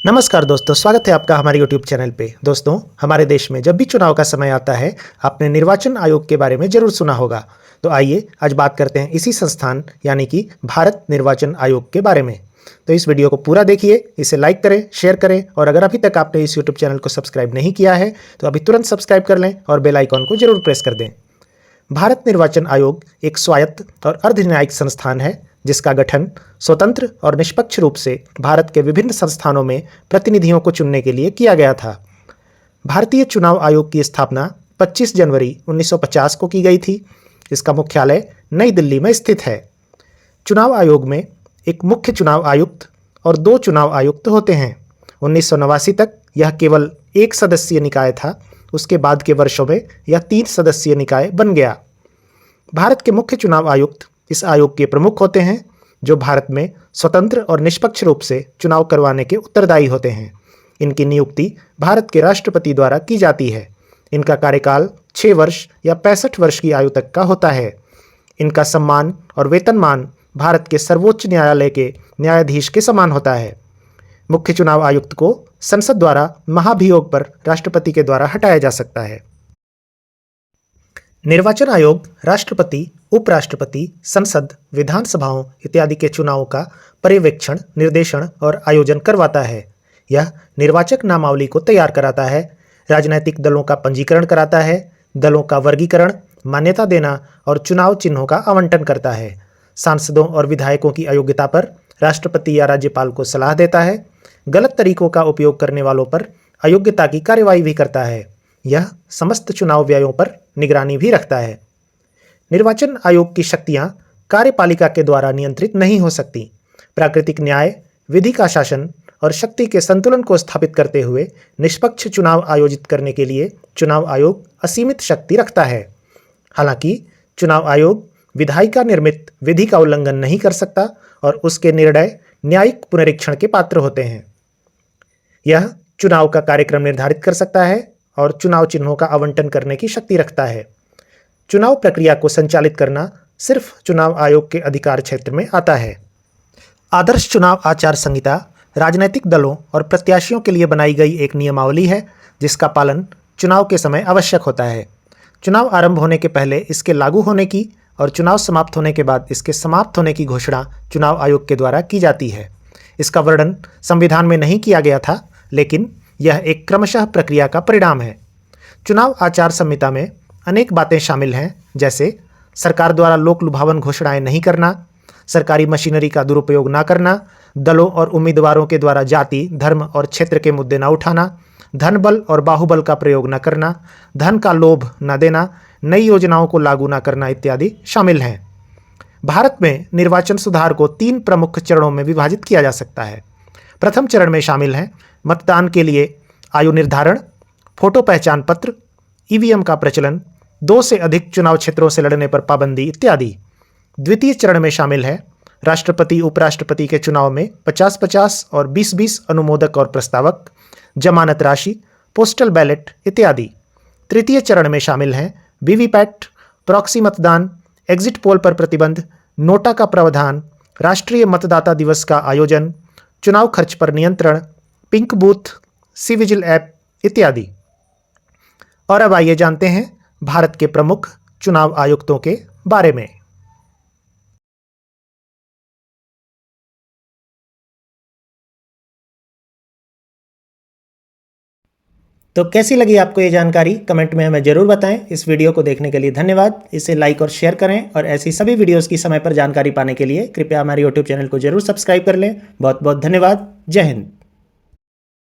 नमस्कार दोस्तों, स्वागत है आपका हमारे YouTube चैनल पे। दोस्तों, हमारे देश में जब भी चुनाव का समय आता है, आपने निर्वाचन आयोग के बारे में जरूर सुना होगा। तो आइए आज बात करते हैं इसी संस्थान यानी कि भारत निर्वाचन आयोग के बारे में। तो इस वीडियो को पूरा देखिए, इसे लाइक करें, शेयर करें और अगर अभी तक आपने इस YouTube चैनल को सब्सक्राइब नहीं किया है तो अभी तुरंत सब्सक्राइब कर लें और बेल आइकॉन को जरूर प्रेस कर दें। भारत निर्वाचन आयोग एक स्वायत्त और अर्धन्यायिक संस्थान है जिसका गठन स्वतंत्र और निष्पक्ष रूप से भारत के विभिन्न संस्थानों में प्रतिनिधियों को चुनने के लिए किया गया था। भारतीय चुनाव आयोग की स्थापना 25 जनवरी 1950 को की गई थी। इसका मुख्यालय नई दिल्ली में स्थित है। चुनाव आयोग में एक मुख्य चुनाव आयुक्त और 2 चुनाव आयुक्त होते हैं। 1989 तक यह केवल 1 सदस्यीय निकाय था। उसके बाद के वर्षों में यह 3 सदस्यीय निकाय बन गया। भारत के मुख्य चुनाव आयुक्त इस आयोग के प्रमुख होते हैं, जो भारत में स्वतंत्र और निष्पक्ष रूप से चुनाव करवाने के उत्तरदायी होते हैं। इनकी नियुक्ति भारत के राष्ट्रपति द्वारा की जाती है। इनका कार्यकाल 6 वर्ष या 65 वर्ष की आयु तक का होता है। इनका सम्मान और वेतनमान भारत के सर्वोच्च न्यायालय के न्यायाधीश के समान होता है। मुख्य चुनाव आयुक्त को संसद द्वारा महाभियोग पर राष्ट्रपति के द्वारा हटाया जा सकता है। निर्वाचन आयोग राष्ट्रपति, उपराष्ट्रपति, संसद, विधानसभाओं इत्यादि के चुनावों का पर्यवेक्षण, निर्देशन और आयोजन करवाता है। यह निर्वाचक नामावली को तैयार कराता है, राजनैतिक दलों का पंजीकरण कराता है, दलों का वर्गीकरण, मान्यता देना और चुनाव चिन्हों का आवंटन करता है। सांसदों और विधायकों की अयोग्यता पर राष्ट्रपति या राज्यपाल को सलाह देता है। गलत तरीकों का उपयोग करने वालों पर अयोग्यता की कार्रवाई भी करता है। यह समस्त चुनाव व्ययों पर निगरानी भी रखता है। निर्वाचन आयोग की शक्तियां कार्यपालिका के द्वारा नियंत्रित नहीं हो सकती। प्राकृतिक न्याय, विधि का शासन और शक्ति के संतुलन को स्थापित करते हुए निष्पक्ष चुनाव आयोजित करने के लिए चुनाव आयोग असीमित शक्ति रखता है। हालांकि चुनाव आयोग विधायिका निर्मित विधि का उल्लंघन नहीं कर सकता और उसके निर्णय न्यायिक पुनरीक्षण के पात्र होते हैं। यह चुनाव का कार्यक्रम निर्धारित कर सकता है और चुनाव चिन्हों का आवंटन करने की शक्ति रखता है। चुनाव प्रक्रिया को संचालित करना सिर्फ चुनाव आयोग के अधिकार क्षेत्र में आता है। आदर्श चुनाव आचार संहिता राजनीतिक दलों और प्रत्याशियों के लिए बनाई गई एक नियमावली है जिसका पालन चुनाव के समय आवश्यक होता है। चुनाव आरंभ होने के पहले इसके लागू होने की और चुनाव समाप्त होने के बाद इसके समाप्त होने की घोषणा चुनाव आयोग के द्वारा की जाती है। इसका वर्णन संविधान में नहीं किया गया था, लेकिन यह एक क्रमशः प्रक्रिया का परिणाम है। चुनाव आचार संहिता में अनेक बातें शामिल हैं, जैसे सरकार द्वारा लोक लुभावन घोषणाएं नहीं करना, सरकारी मशीनरी का दुरुपयोग न करना, दलों और उम्मीदवारों के द्वारा जाति, धर्म और क्षेत्र के मुद्दे न उठाना, धन बल और बाहुबल का प्रयोग न करना, धन का लोभ न देना, नई योजनाओं को लागू न करना इत्यादि शामिल हैं। भारत में निर्वाचन सुधार को 3 प्रमुख चरणों में विभाजित किया जा सकता है। प्रथम चरण में शामिल हैं मतदान के लिए आयु निर्धारण, फोटो पहचान पत्र, ईवीएम का प्रचलन, 2 से अधिक चुनाव क्षेत्रों से लड़ने पर पाबंदी इत्यादि। द्वितीय चरण में शामिल है राष्ट्रपति, उपराष्ट्रपति के चुनाव में 50-50 और 20-20 अनुमोदक और प्रस्तावक, जमानत राशि, पोस्टल बैलेट इत्यादि। तृतीय चरण में शामिल हैं वीवीपैट, प्रॉक्सी मतदान, एग्जिट पोल पर प्रतिबंध, नोटा का प्रावधान, राष्ट्रीय मतदाता दिवस का आयोजन, चुनाव खर्च पर नियंत्रण, pink booth, C vigil app इत्यादि। और अब आइए जानते हैं भारत के प्रमुख चुनाव आयुक्तों के बारे में। तो कैसी लगी आपको ये जानकारी, कमेंट में हमें जरूर बताएं। इस वीडियो को देखने के लिए धन्यवाद। इसे लाइक और शेयर करें और ऐसी सभी वीडियोस की समय पर जानकारी पाने के लिए कृपया हमारे YouTube चैनल को जरूर सब्सक्राइब कर लें। बहुत बहुत धन्यवाद। जय हिंद।